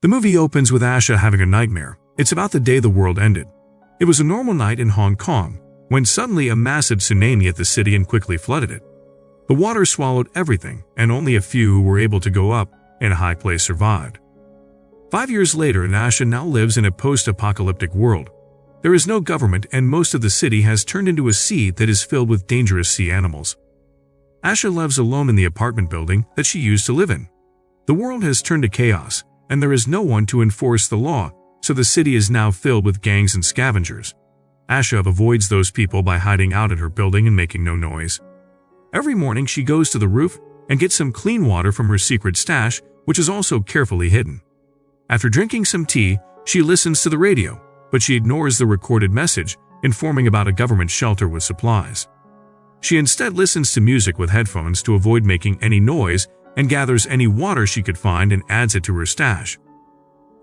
The movie opens with Asha having a nightmare. It's about the day the world ended. It was a normal night in Hong Kong, when suddenly a massive tsunami hit the city and quickly flooded it. The water swallowed everything, and only a few who were able to go up in a high place survived. 5 years later, Asha now lives in a post-apocalyptic world. There is no government, and most of the city has turned into a sea that is filled with dangerous sea animals. Asha lives alone in the apartment building that she used to live in. The world has turned to chaos, and there is no one to enforce the law, so the city is now filled with gangs and scavengers. Asha avoids those people by hiding out at her building and making no noise. Every morning she goes to the roof and gets some clean water from her secret stash, which is also carefully hidden. After drinking some tea, she listens to the radio, but she ignores the recorded message informing about a government shelter with supplies. She instead listens to music with headphones to avoid making any noise and gathers any water she could find and adds it to her stash.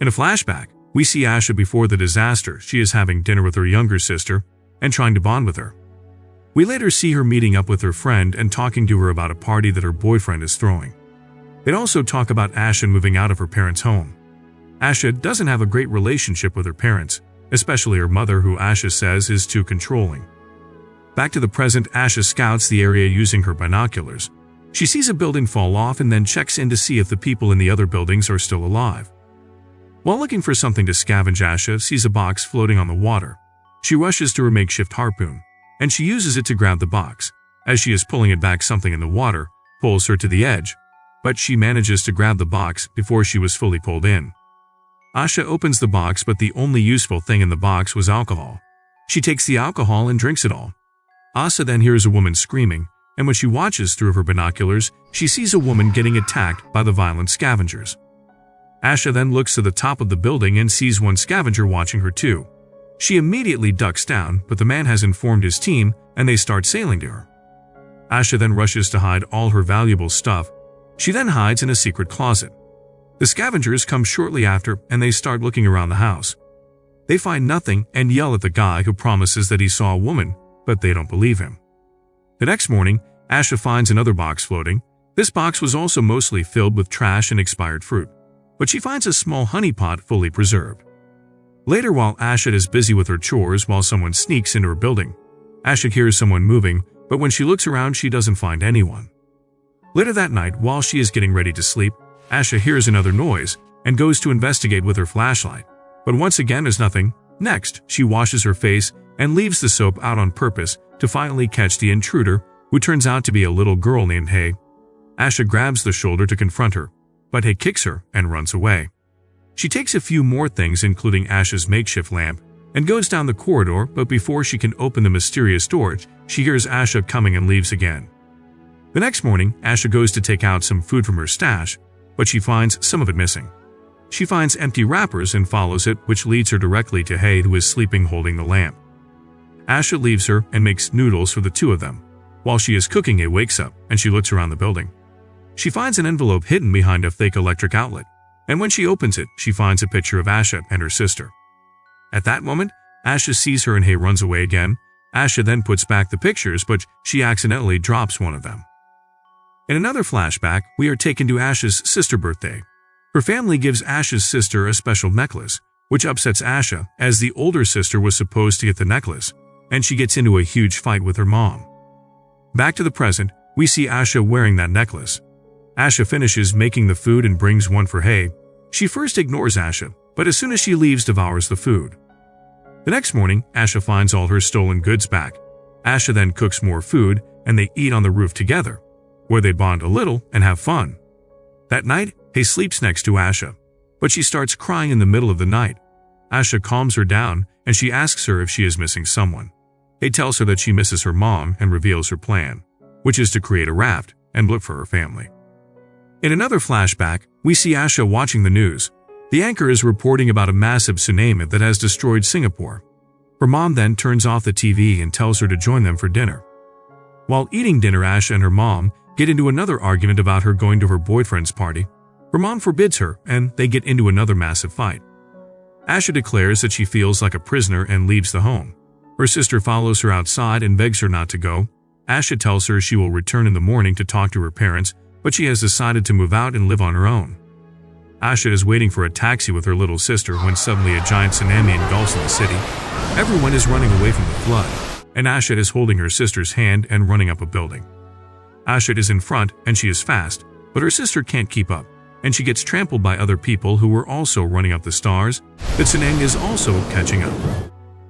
In a flashback, we see Asha before the disaster. She is having dinner with her younger sister and trying to bond with her. We later see her meeting up with her friend and talking to her about a party that her boyfriend is throwing. They also talk about Asha moving out of her parents' home. Asha doesn't have a great relationship with her parents, especially her mother, who Asha says is too controlling. Back to the present, Asha scouts the area using her binoculars. She sees a building fall off and then checks in to see if the people in the other buildings are still alive. While looking for something to scavenge, Asha sees a box floating on the water. She rushes to her makeshift harpoon, and she uses it to grab the box. As she is pulling it back, something in the water pulls her to the edge, but she manages to grab the box before she was fully pulled in. Asha opens the box, but the only useful thing in the box was alcohol. She takes the alcohol and drinks it all. Asha then hears a woman screaming, and when she watches through her binoculars, she sees a woman getting attacked by the violent scavengers. Asha then looks to the top of the building and sees one scavenger watching her too. She immediately ducks down, but the man has informed his team and they start sailing to her. Asha then rushes to hide all her valuable stuff. She then hides in a secret closet. The scavengers come shortly after and they start looking around the house. They find nothing and yell at the guy who promises that he saw a woman, but they don't believe him. The next morning, Asha finds another box floating. This box was also mostly filled with trash and expired fruit, but she finds a small honey pot fully preserved. Later, while Asha is busy with her chores while someone sneaks into her building, Asha hears someone moving, but when she looks around, she doesn't find anyone. Later that night, while she is getting ready to sleep, Asha hears another noise and goes to investigate with her flashlight, but once again there's nothing. Next, she washes her face and leaves the soap out on purpose to finally catch the intruder, who turns out to be a little girl named Hay. Asha grabs the shoulder to confront her, but Hay kicks her and runs away. She takes a few more things, including Asha's makeshift lamp, and goes down the corridor, but before she can open the mysterious door, she hears Asha coming and leaves again. The next morning, Asha goes to take out some food from her stash, but she finds some of it missing. She finds empty wrappers and follows it, which leads her directly to Hay, who is sleeping holding the lamp. Asha leaves her and makes noodles for the two of them. While she is cooking, Hay wakes up and she looks around the building. She finds an envelope hidden behind a fake electric outlet, and when she opens it, she finds a picture of Asha and her sister. At that moment, Asha sees her and Hay runs away again. Asha then puts back the pictures, but she accidentally drops one of them. In another flashback, we are taken to Asha's sister's birthday. Her family gives Asha's sister a special necklace, which upsets Asha, as the older sister was supposed to get the necklace, and she gets into a huge fight with her mom. Back to the present, we see Asha wearing that necklace. Asha finishes making the food and brings one for Hay. She first ignores Asha, but as soon as she leaves, devours the food. The next morning, Asha finds all her stolen goods back. Asha then cooks more food and they eat on the roof together, where they bond a little and have fun. That night, Hay sleeps next to Asha, but she starts crying in the middle of the night. Asha calms her down and she asks her if she is missing someone. Hay tells her that she misses her mom and reveals her plan, which is to create a raft and look for her family. In another flashback, we see Asha watching the news. The anchor is reporting about a massive tsunami that has destroyed Singapore. Her mom then turns off the TV and tells her to join them for dinner. While eating dinner, Asha and her mom get into another argument about her going to her boyfriend's party. Her mom forbids her, and they get into another massive fight. Asha declares that she feels like a prisoner and leaves the home. Her sister follows her outside and begs her not to go. Asha tells her she will return in the morning to talk to her parents, but she has decided to move out and live on her own. Asha is waiting for a taxi with her little sister when suddenly a giant tsunami engulfs in the city. Everyone is running away from the flood, and Asha is holding her sister's hand and running up a building. Asha is in front and she is fast, but her sister can't keep up, and she gets trampled by other people who were also running up the stairs. The tsunami is also catching up.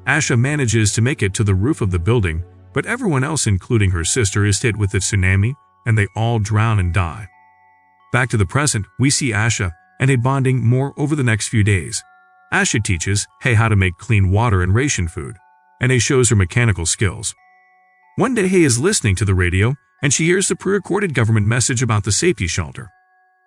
Asha manages to make it to the roof of the building, but everyone else including her sister is hit with the tsunami and they all drown and die. Back to the present, we see Asha and Hay bonding more over the next few days. Asha teaches Hay how to make clean water and ration food, and Hay shows her mechanical skills. One day Hay is listening to the radio and she hears the pre-recorded government message about the safety shelter.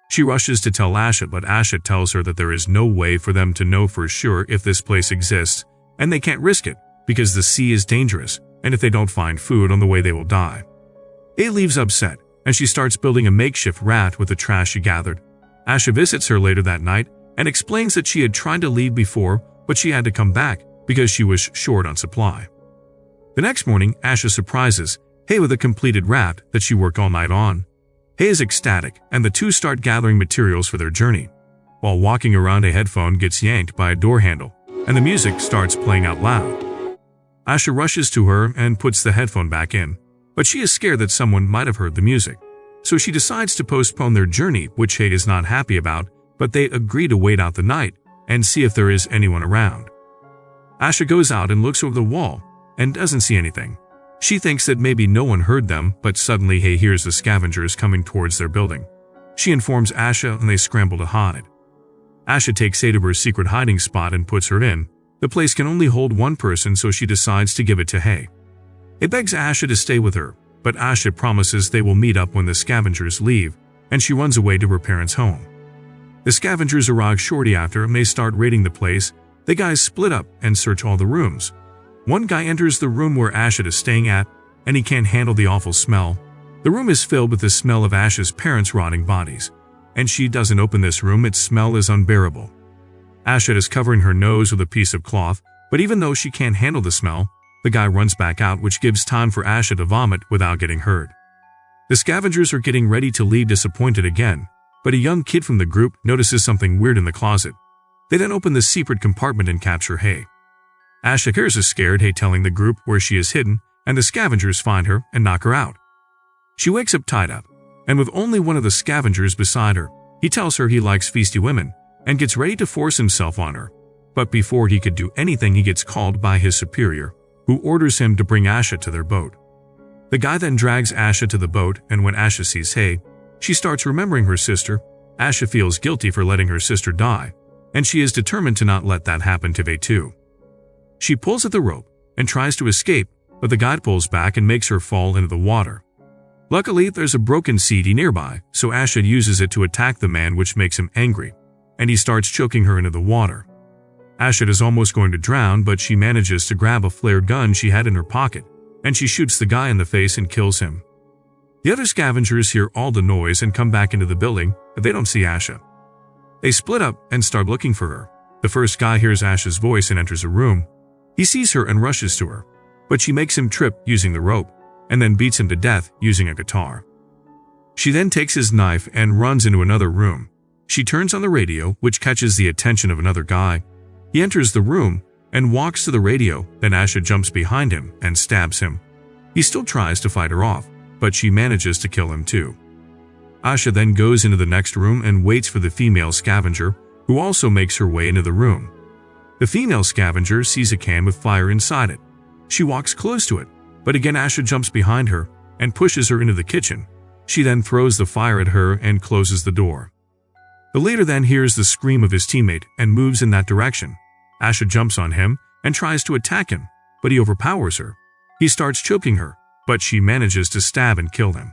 She rushes to tell Asha, but Asha tells her that there is no way for them to know for sure if this place exists, and they can't risk it because the sea is dangerous, and if they don't find food on the way they will die. Hay leaves upset, and she starts building a makeshift raft with the trash she gathered. Asha visits her later that night and explains that she had tried to leave before, but she had to come back because she was short on supply. The next morning, Asha surprises Hay with a completed raft that she worked all night on. Hay is ecstatic, and the two start gathering materials for their journey. While walking around, a headphone gets yanked by a door handle, and the music starts playing out loud. Asha rushes to her and puts the headphone back in, but she is scared that someone might have heard the music. So she decides to postpone their journey, which Hay is not happy about, but they agree to wait out the night and see if there is anyone around. Asha goes out and looks over the wall and doesn't see anything. She thinks that maybe no one heard them, but suddenly Hay hears the scavengers coming towards their building. She informs Asha and they scramble to hide. Asha takes Hay to her secret hiding spot and puts her in. The place can only hold one person, so she decides to give it to Hay. It begs Asha to stay with her, but Asha promises they will meet up when the scavengers leave, and she runs away to her parents' home. The scavengers arrive shortly after and they start raiding the place. The guys split up and search all the rooms. One guy enters the room where Asha is staying at, and he can't handle the awful smell. The room is filled with the smell of Asha's parents' rotting bodies, and she doesn't open this room. Its smell is unbearable. Asha is covering her nose with a piece of cloth, but even though she can't handle the smell, the guy runs back out, which gives time for Asha to vomit without getting hurt. The scavengers are getting ready to leave, disappointed again, but a young kid from the group notices something weird in the closet. They then open the secret compartment and capture Hay. Asha hears a scared Hay telling the group where she is hidden, and the scavengers find her and knock her out. She wakes up tied up, and with only one of the scavengers beside her, he tells her he likes feisty women and gets ready to force himself on her. But before he could do anything, he gets called by his superior, who orders him to bring Asha to their boat. The guy then drags Asha to the boat, and when Asha sees Hay, she starts remembering her sister. Asha feels guilty for letting her sister die, and she is determined to not let that happen to Hay too. She pulls at the rope and tries to escape, but the guide pulls back and makes her fall into the water. Luckily, there's a broken CD nearby, so Asha uses it to attack the man, which makes him angry, and he starts choking her into the water. Asha is almost going to drown, but she manages to grab a flared gun she had in her pocket, and she shoots the guy in the face and kills him. The other scavengers hear all the noise and come back into the building, but they don't see Asha. They split up and start looking for her. The first guy hears Asha's voice and enters a room. He sees her and rushes to her, but she makes him trip using the rope, and then beats him to death using a guitar. She then takes his knife and runs into another room. She turns on the radio, which catches the attention of another guy. He enters the room and walks to the radio, then Asha jumps behind him and stabs him. He still tries to fight her off, but she manages to kill him too. Asha then goes into the next room and waits for the female scavenger, who also makes her way into the room. The female scavenger sees a can with fire inside it. She walks close to it, but again Asha jumps behind her and pushes her into the kitchen. She then throws the fire at her and closes the door. The leader then hears the scream of his teammate and moves in that direction. Asha jumps on him and tries to attack him, but he overpowers her. He starts choking her, but she manages to stab and kill him.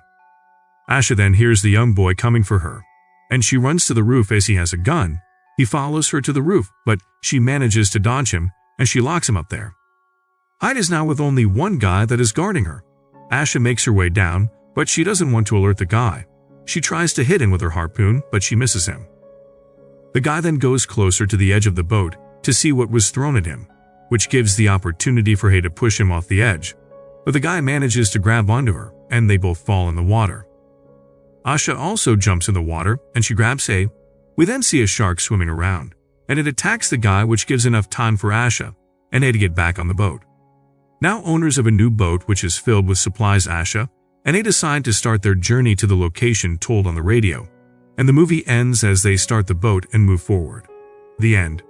Asha then hears the young boy coming for her, and she runs to the roof as he has a gun. He follows her to the roof, but she manages to dodge him, and she locks him up there. Hyde is now with only one guy that is guarding her. Asha makes her way down, but she doesn't want to alert the guy. She tries to hit him with her harpoon, but she misses him. The guy then goes closer to the edge of the boat to see what was thrown at him, which gives the opportunity for Hay to push him off the edge. But the guy manages to grab onto her, and they both fall in the water. Asha also jumps in the water, and she grabs Hay. We then see a shark swimming around, and it attacks the guy, which gives enough time for Asha and A to get back on the boat. Now owners of a new boat which is filled with supplies, Asha and A decide to start their journey to the location told on the radio, and the movie ends as they start the boat and move forward. The end.